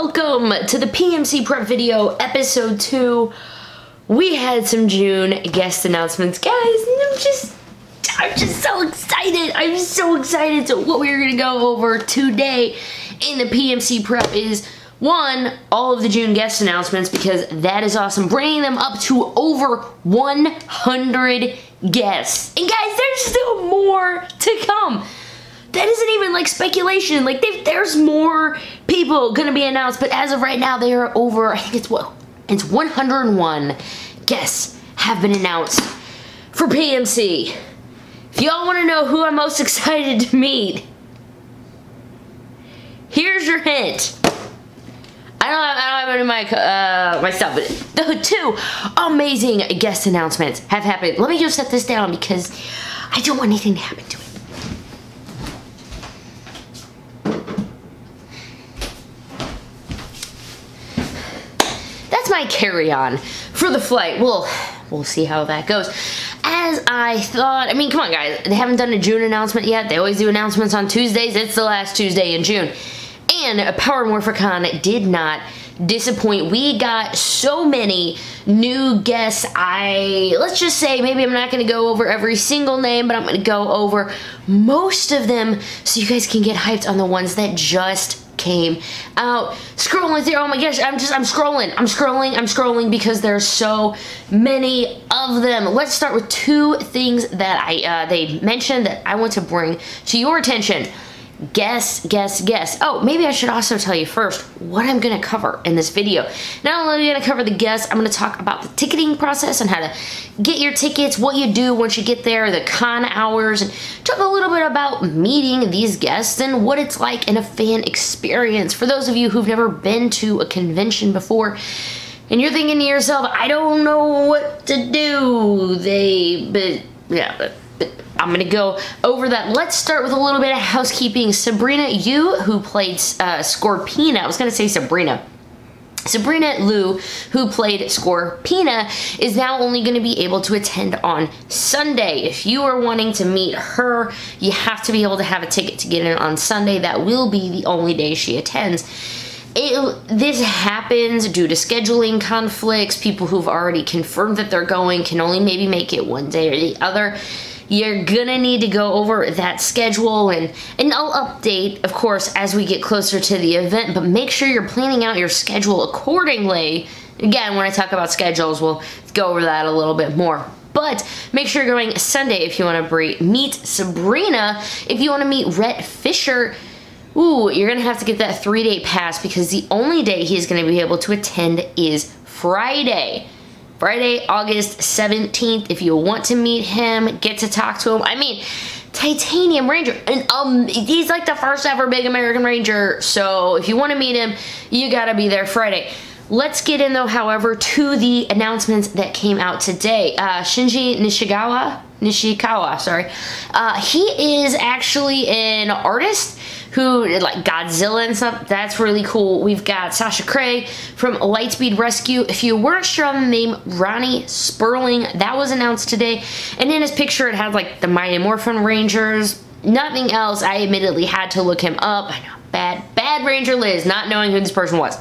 welcome to the PMC Prep video, episode 2. We had some June guest announcements, guys, and I'm just so excited. I'm so excited. So what we're gonna go over today in the PMC Prep is, one, all of the June guest announcements, because that is awesome, bringing them up to over 100 guests. And guys, there's still more to come. That isn't even like speculation. Like there's more people gonna be announced, but as of right now, they are over, I think it's 101 guests have been announced for PMC. If y'all wanna know who I'm most excited to meet, here's your hint. I don't have any of my stuff, but the 2 amazing guest announcements have happened. Let me just set this down because I don't want anything to happen to it. That's my carry-on for the flight. We'll see how that goes. As I thought, I mean, come on guys, they haven't done a June announcement yet. They always do announcements on Tuesdays. It's the last Tuesday in June. And Power Morphicon did not disappoint. We got so many new guests. Let's just say, maybe I'm not going to go over every single name, but I'm going to go over most of them so you guys can get hyped on the ones that just came out. Scrolling through, oh my gosh, I'm scrolling because there's so many of them. Let's start with 2 things that they mentioned that I want to bring to your attention. Guess. Oh, maybe I should also tell you first what I'm going to cover in this video. Not only am I going to cover the guests, I'm going to talk about the ticketing process and how to get your tickets, what you do once you get there, the con hours, and talk a little bit about meeting these guests and what it's like in a fan experience. For those of you who've never been to a convention before, and you're thinking to yourself, I don't know what to do, but I'm gonna go over that. Let's start with a little bit of housekeeping. Sabrina Yu, who played Scorpina, I was gonna say Sabrina. Sabrina Liu, who played Scorpina, is now only going to be able to attend on Sunday. If you are wanting to meet her, you have to be able to have a ticket to get in on Sunday. That will be the only day she attends. This happens due to scheduling conflicts. People who've already confirmed that they're going can only maybe make it one day or the other. You're gonna need to go over that schedule, and I'll update, of course, as we get closer to the event, but make sure you're planning out your schedule accordingly. Again, when I talk about schedules, we'll go over that a little bit more. But make sure you're going Sunday if you want to meet Sabrina. If you want to meet Rhett Fisher, ooh, you're gonna have to get that 3-day pass because the only day he's gonna be able to attend is Friday. Friday, August 17th. If you want to meet him, get to talk to him. I mean, Titanium Ranger, and he's like the first ever big American Ranger, so if you want to meet him, you gotta be there Friday. Let's get in though, however, to the announcements that came out today. Shinji Nishikawa, sorry. He is actually an artist who did like Godzilla and stuff. That's really cool. We've got Sasha Cray from Lightspeed Rescue. If you weren't sure on the name, Ronnie Sperling, that was announced today. And in his picture, it had like the Mighty Morphin Rangers. Nothing else. I admittedly had to look him up. I know, bad Ranger Liz, not knowing who this person was.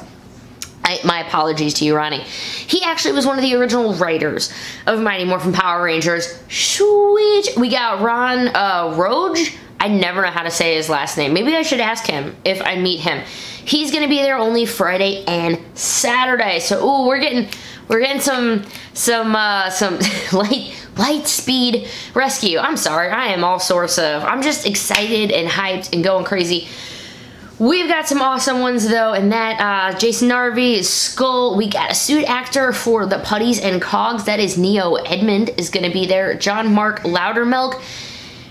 My apologies to you, Ronnie. He actually was one of the original writers of Mighty Morphin Power Rangers. Sweet. We got Ron Roge. I never know how to say his last name. Maybe I should ask him if I meet him. He's gonna be there only Friday and Saturday. So, ooh, we're getting some light speed rescue. I'm sorry, I am all sorts of. I'm just excited and hyped and going crazy. We've got some awesome ones though, and that Jason Narvi is Skull. We got a suit actor for the Putties and Cogs. That is Neo Edmond is gonna be there. John Mark Loudermilk.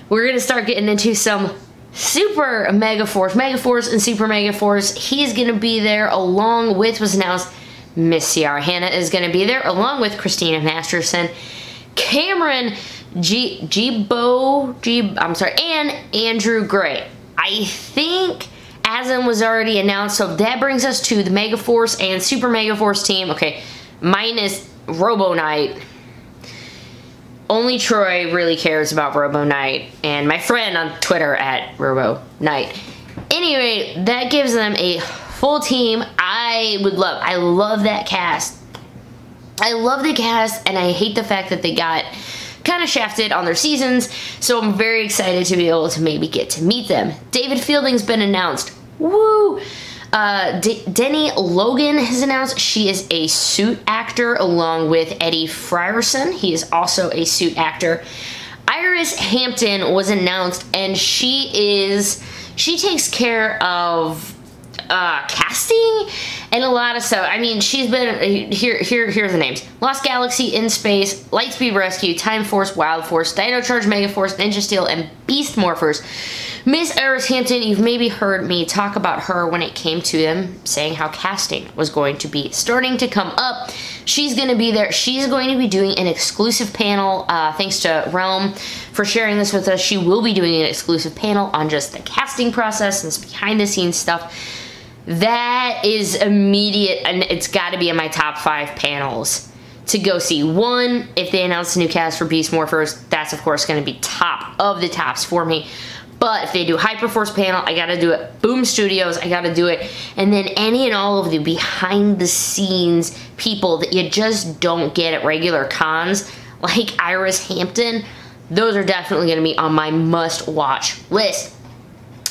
We're gonna start getting into some Super Megaforce and Super Megaforce. He's gonna be there along with, was announced, Miss Ciara Hanna is gonna be there along with Christina Masterson, Cameron and Andrew Gray. I think Asm was already announced, so that brings us to the Megaforce and Super Megaforce team. Okay, minus Robo Knight. Only Troy really cares about Robo Knight, and my friend on Twitter at Robo Knight. Anyway, that gives them a full team. I love that cast. I love the cast, and I hate the fact that they got kind of shafted on their seasons, so I'm very excited to be able to maybe get to meet them. David Fielding's been announced. Woo! Denny Logan has announced. She is a suit actor along with Eddie Frierson. He is also a suit actor. Iris Hampton was announced, and she takes care of casting and a lot of stuff. I mean, she's been here's the names: Lost Galaxy, In Space, Lightspeed Rescue, Time Force, Wild Force, Dino Charge, Mega Force, Ninja Steel, and Beast Morphers. Miss Iris Hampton, you've maybe heard me talk about her when it came to them saying how casting was going to be starting to come up. She's going to be there. She's going to be doing an exclusive panel, thanks to Realm for sharing this with us. She will be doing an exclusive panel on just the casting process and behind the scenes stuff. That is immediate, and it's got to be in my top 5 panels to go see. One, if they announce a new cast for Beast Morphers, that's of course going to be top of the tops for me. But if they do Hyperforce panel, I gotta do it. Boom Studios, I gotta do it. And then any and all of the behind the scenes people that you just don't get at regular cons, like Iris Hampton, those are definitely gonna be on my must watch list.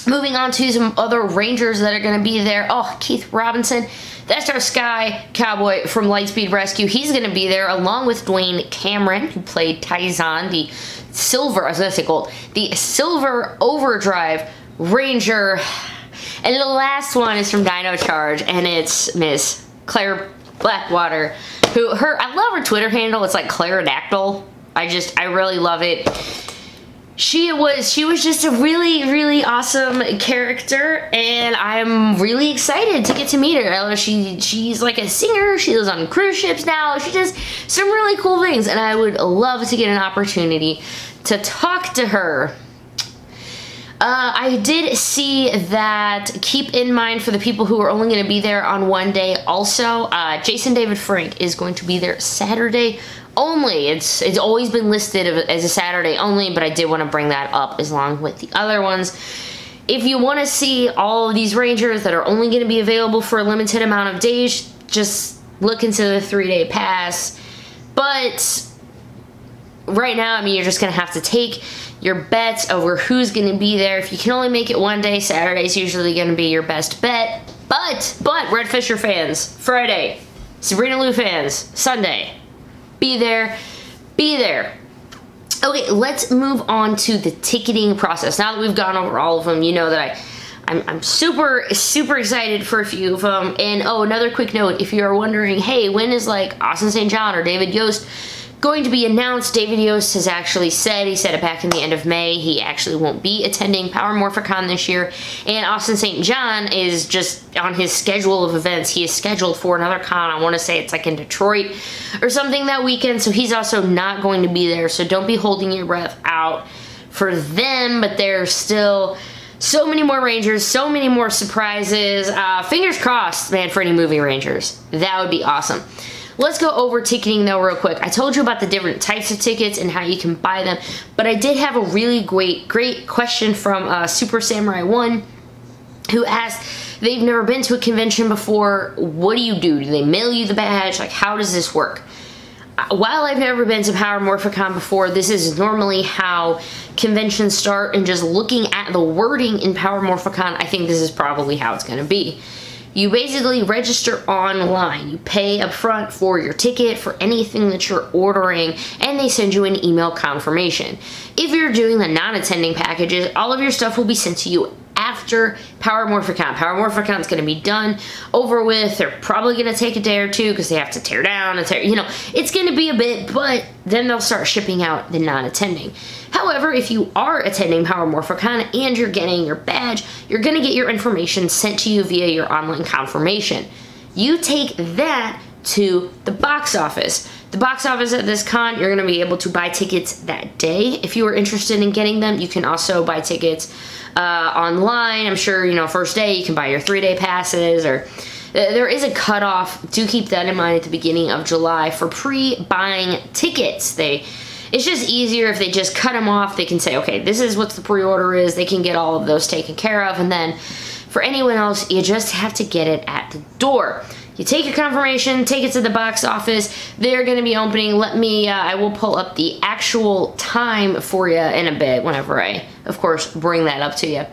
Moving on to some other Rangers that are gonna be there. Oh, Keith Robinson. That's our Sky Cowboy from Lightspeed Rescue. He's gonna be there along with Dwayne Cameron, who played Tyzon, the silver, I was gonna say gold, the Silver Overdrive Ranger. And the last one is from Dino Charge, and it's Miss Claire Blackwater, who I love her Twitter handle. It's like Clairedactyl. I really love it. She was just a really awesome character, and I'm really excited to get to meet her. She's like a singer. She lives on cruise ships now. She does some really cool things, and I would love to get an opportunity to talk to her. I did see that, keep in mind for the people who are only going to be there on one day also, Jason David Frank is going to be there Saturday only. It's always been listed as a Saturday only, but I did want to bring that up along with the other ones. If you want to see all of these Rangers that are only going to be available for a limited amount of days, just look into the 3-day pass. But right now, I mean, you're just going to have to take your bets over who's going to be there. If you can only make it one day, Saturday's usually going to be your best bet. But Red Fisher fans, Friday. Sabrina Lou fans, Sunday. Be there. Be there. Okay, let's move on to the ticketing process. Now that we've gone over all of them, you know that I'm super excited for a few of them. And oh, another quick note, if you're wondering, hey, when is like Austin St. John or David Yost going to be announced? David Yost has actually said, he said it back in the end of May, he actually won't be attending Power Morphicon this year. And Austin St. John is just on his schedule of events. He is scheduled for another con. I want to say it's like in Detroit or something that weekend. So he's also not going to be there. So don't be holding your breath out for them. But there's still so many more Rangers, so many more surprises. Fingers crossed, man, for any movie Rangers. That would be awesome. Let's go over ticketing though real quick. I told you about the different types of tickets and how you can buy them, but I did have a really great question from Super Samurai 1 who asked, they've never been to a convention before. What do you do? Do they mail you the badge? Like, how does this work? While I've never been to Power Morphicon before, this is normally how conventions start, and just looking at the wording in Power Morphicon, I think this is probably how it's going to be. You basically register online. You pay up front for your ticket, for anything that you're ordering, and they send you an email confirmation. If you're doing the non-attending packages, all of your stuff will be sent to you after Power Morphicon. Power Morphicon is going to be done, over with. They're probably going to take a day or two because they have to tear down and tear, you know, it's going to be a bit, but then they'll start shipping out the non-attending. However, if you are attending Power Morphicon and you're getting your badge, you're going to get your information sent to you via your online confirmation. You take that to the box office. The box office at this con, you're going to be able to buy tickets that day. If you are interested in getting them, you can also buy tickets online. I'm sure, you know, first day you can buy your 3-day passes, or there is a cutoff. Do keep that in mind at the beginning of July for pre-buying tickets. It's just easier if they just cut them off. They can say, okay, this is what the pre-order is. They can get all of those taken care of, and then For anyone else, you just have to get it at the door. You take your confirmation, take it to the box office. They're going to be opening. I will pull up the actual time for you in a bit whenever I, of course, bring that up to you.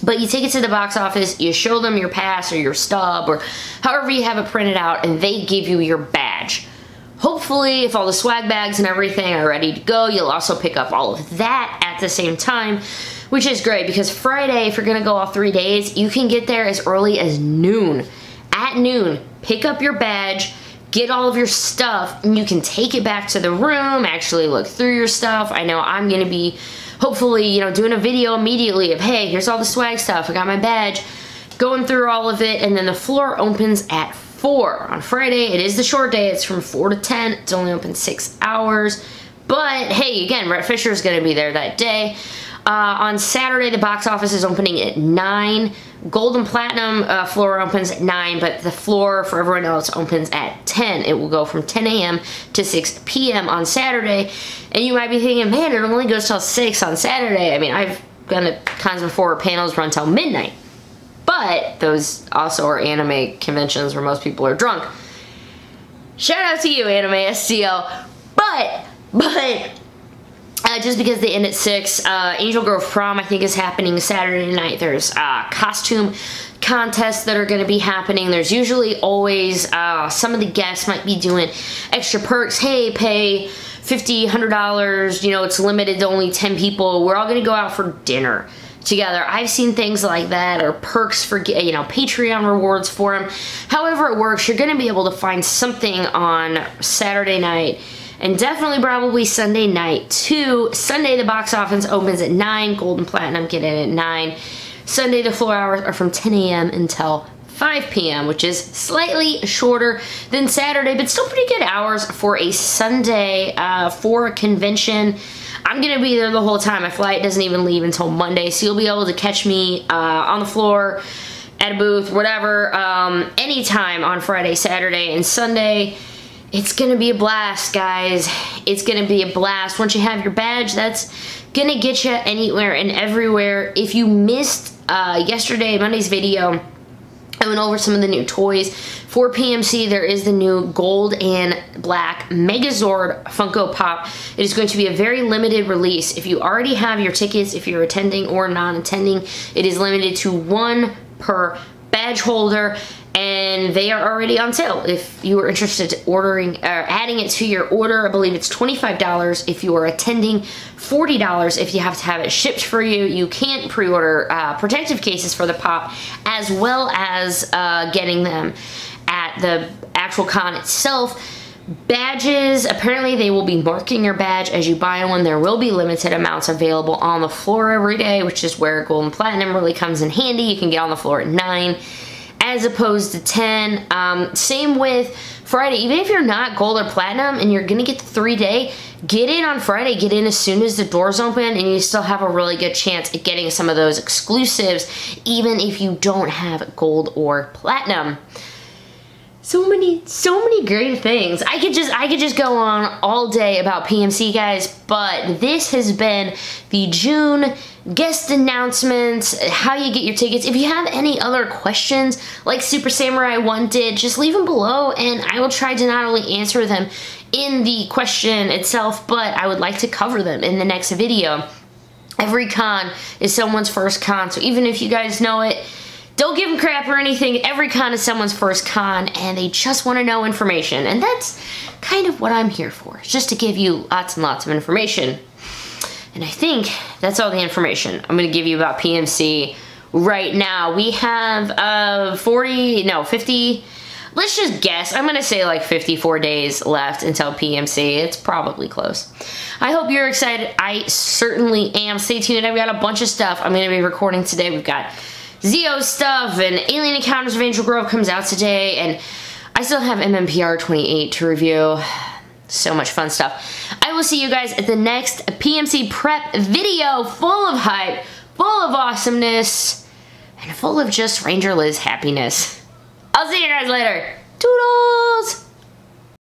But you take it to the box office, you show them your pass or your stub or however you have it printed out, and they give you your badge. Hopefully, if all the swag bags and everything are ready to go, you'll also pick up all of that at the same time, which is great because Friday, if you're going to go all 3 days, you can get there as early as noon. At noon, pick up your badge, get all of your stuff, and you can take it back to the room, actually look through your stuff. I know I'm going to be, hopefully, you know, doing a video immediately of, hey, here's all the swag stuff, I got my badge, going through all of it, and then the floor opens at 4. On Friday, it is the short day, it's from 4 to 10, it's only open 6 hours, but hey, again, Rhett Fisher's going to be there that day. On Saturday, the box office is opening at 9. Gold and Platinum floor opens at 9, but the floor for everyone else opens at 10. It will go from 10 a.m. to 6 p.m. on Saturday. And you might be thinking, man, it only goes till 6 on Saturday. I mean, I've gone to cons before where panels run till midnight. But those also are anime conventions where most people are drunk. Shout out to you, Anime STL. But just because they end at 6, Angel Grove Prom, I think, is happening Saturday night. There's costume contests that are going to be happening. There's usually always, some of the guests might be doing extra perks. Hey, pay $50, $100, you know, it's limited to only 10 people. We're all going to go out for dinner together. I've seen things like that, or perks for, you know, Patreon rewards for them. However it works, you're going to be able to find something on Saturday night. And definitely probably Sunday night too. Sunday the box office opens at 9. Gold and Platinum get in at 9. Sunday the floor hours are from 10 a.m. until 5 p.m. which is slightly shorter than Saturday, but still pretty good hours for a Sunday for a convention. I'm going to be there the whole time. My flight doesn't even leave until Monday, so you'll be able to catch me on the floor, at a booth, whatever, anytime on Friday, Saturday, and Sunday. It's gonna be a blast, guys. It's gonna be a blast. Once you have your badge, that's gonna get you anywhere and everywhere. If you missed Monday's video, I went over some of the new toys. For PMC, there is the new gold and black Megazord Funko Pop. It is going to be a very limited release. If you already have your tickets, if you're attending or non-attending, it is limited to 1 per badge holder. And they are already on sale. If you are interested in ordering or adding it to your order, I believe it's $25 if you are attending, $40 if you have to have it shipped for you. You can't pre-order protective cases for the pop, as well as getting them at the actual con itself. Badges, apparently they will be marking your badge as you buy one. There will be limited amounts available on the floor every day, which is where Gold and Platinum really comes in handy. You can get on the floor at 9. As opposed to 10. Same with Friday. Even if you're not gold or platinum and you're gonna get the 3-day, get in on Friday. Get in as soon as the doors open, and you still have a really good chance at getting some of those exclusives, even if you don't have gold or platinum. So many great things. I could just go on all day about PMC, guys, but this has been the June guest announcements, how you get your tickets. If you have any other questions like Super Samurai 1 did, just leave them below and I will try to not only answer them in the question itself, but I would like to cover them in the next video. Every con is someone's first con, so even if you guys know it, don't give them crap or anything. Every con is someone's first con, and they just want to know information. And that's kind of what I'm here for, just to give you lots and lots of information. And I think that's all the information I'm going to give you about PMC right now. We have 50, let's just guess. I'm going to say like 54 days left until PMC. It's probably close. I hope you're excited. I certainly am. Stay tuned. I've got a bunch of stuff I'm going to be recording today. We've got Zeo stuff, and Alien Encounters of Angel Grove comes out today, and I still have MMPR 28 to review. So much fun stuff. I will see you guys at the next PMC Prep video, full of hype, full of awesomeness, and full of just Ranger Liz happiness. I'll see you guys later. Toodles!